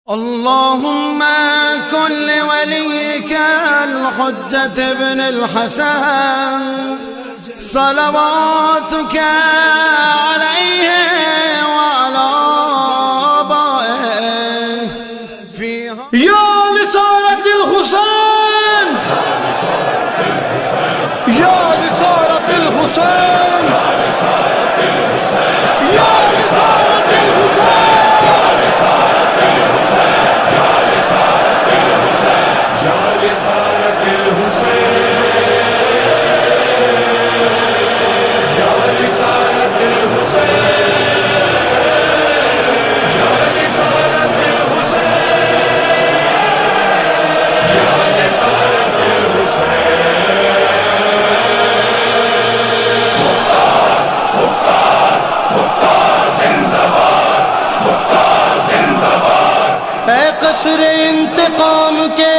اللهم كن لوليك الحجة ابن الحسن صلواتك عليه وعلى آبائه فيها يا لسارة الحسين يا لسارة الحسين يا لسارة الحسين قصر انتقام کے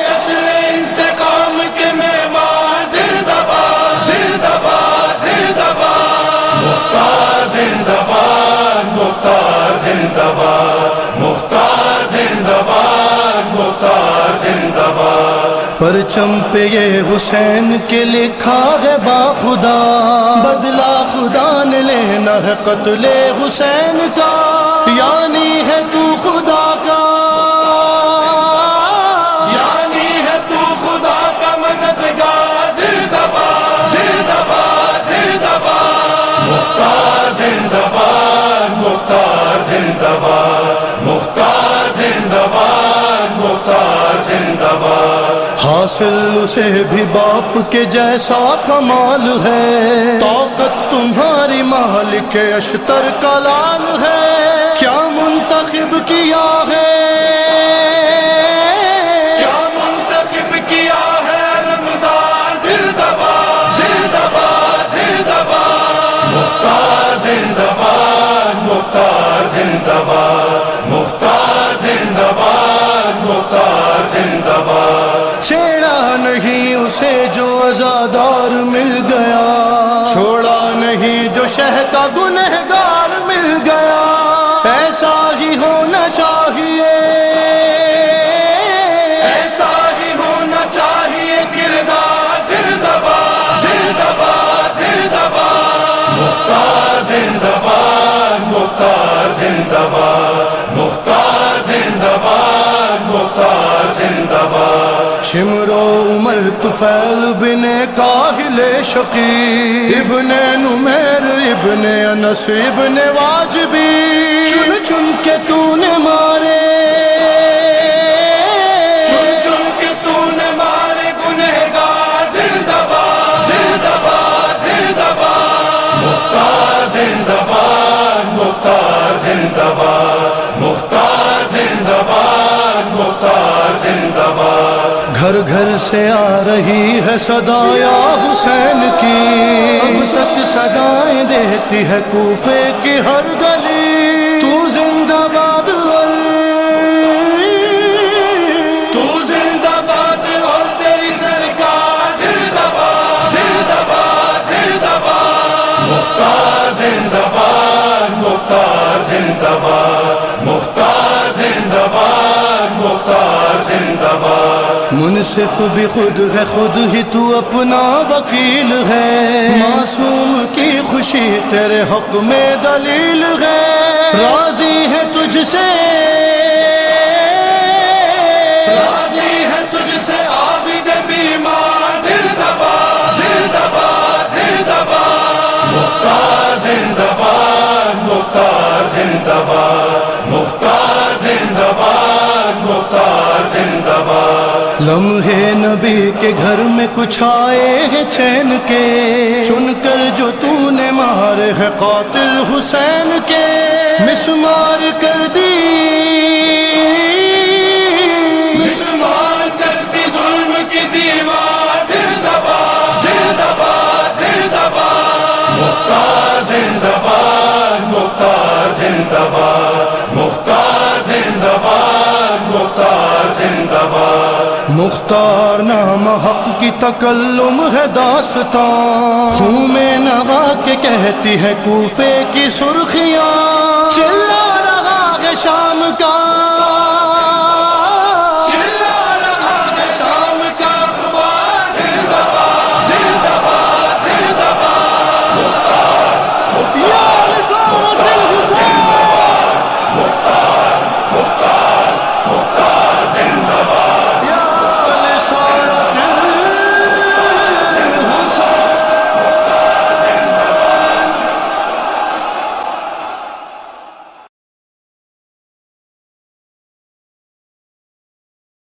قصر انتقام کے معمار زندہ باد زندہ باد زندہ باد مختار زندہ باد مختار زندہ باد مختار زندہ باد مختار زندہ باد پرچم پہ یہ حسین کے لکھا ہے با خدا بدلہ خدا نے لینا ہے قتل حسین کا یعنی ہے تو خدا کا یعنی ہے تو خدا کا مددگار زندہ باد زندہ باد زندہ باد مختار زندہ باد مختار زندہ باد مختار زندہ باد مختار زندہ باد حاصل اسے بھی باپ کے جیسا کمال ہے طاقت تمہاری مالک اشتر کا لال ہے کیا منتخب کیا ہے کیا منتخب کیا ہے علمدار زندہ باد زندہ باد زندہ باد مختار زندہ باد مختار زندہ باد مختار زندہ باد مختار زندہ باد چھیڑا نہیں اسے جو عزادار مل گیا چھوڑا نہیں جو شہ کا گنہگار مل گیا ایسا ہی ہونا چاہیے ایسا ہی ہونا چاہیے کردار زندہ باد زندہ باد زندہ باد مختار زندہ باد مختار زندہ باد مختار زندہ باد مختار زندہ باد شمر و عمر طفیل بن کاہل شقی ابن نمیر ابن انس ابن واجبی چن چن کے تو نے مارے چن چن کے تو نے مارے گنہگار زندہ باد زندہ باد زندہ باد مختار زندہ باد مختار زندہ باد مختار زندہ باد مختار زندہ باد گھر گھر سے آ رہی ہے صدا یا حسین کی اب تک صدائیں دیتی ہے کوفے کی ہر گلی تو زندہ باد تو زندہ باد اور تیری سرکار زندہ باد زندہ باد زندہ باد مختار زندہ باد مختار زندہ باد مختار زندہ باد مختار زندہ باد منصف بھی خود ہے خود ہی تو اپنا وکیل ہے معصوم کی خوشی تیرے حق میں دلیل ہے راضی ہے تجھ سے راضی ہے تجھ سے عابد بیمار زندہ باد زندہ باد زندہ باد مختار زندہ باد مختار زندہ باد مختار زندہ باد مختار زندہ باد لمحے نبی کے گھر میں کچھ آئے ہیں چین کے چن کر جو تو نے مارے ہے قاتل حسین کے مسمار کر دی مسمار کر دی ظلم کی دیوار زندہ باد زندہ باد زندہ باد مختار زندہ باد مختار زندہ باد مختار زندہ باد مختار زندہ باد مختار نام حق کی تکلم ہے داستان خون میں نوا کے کہتی ہے کوفے کی سرخیاں چل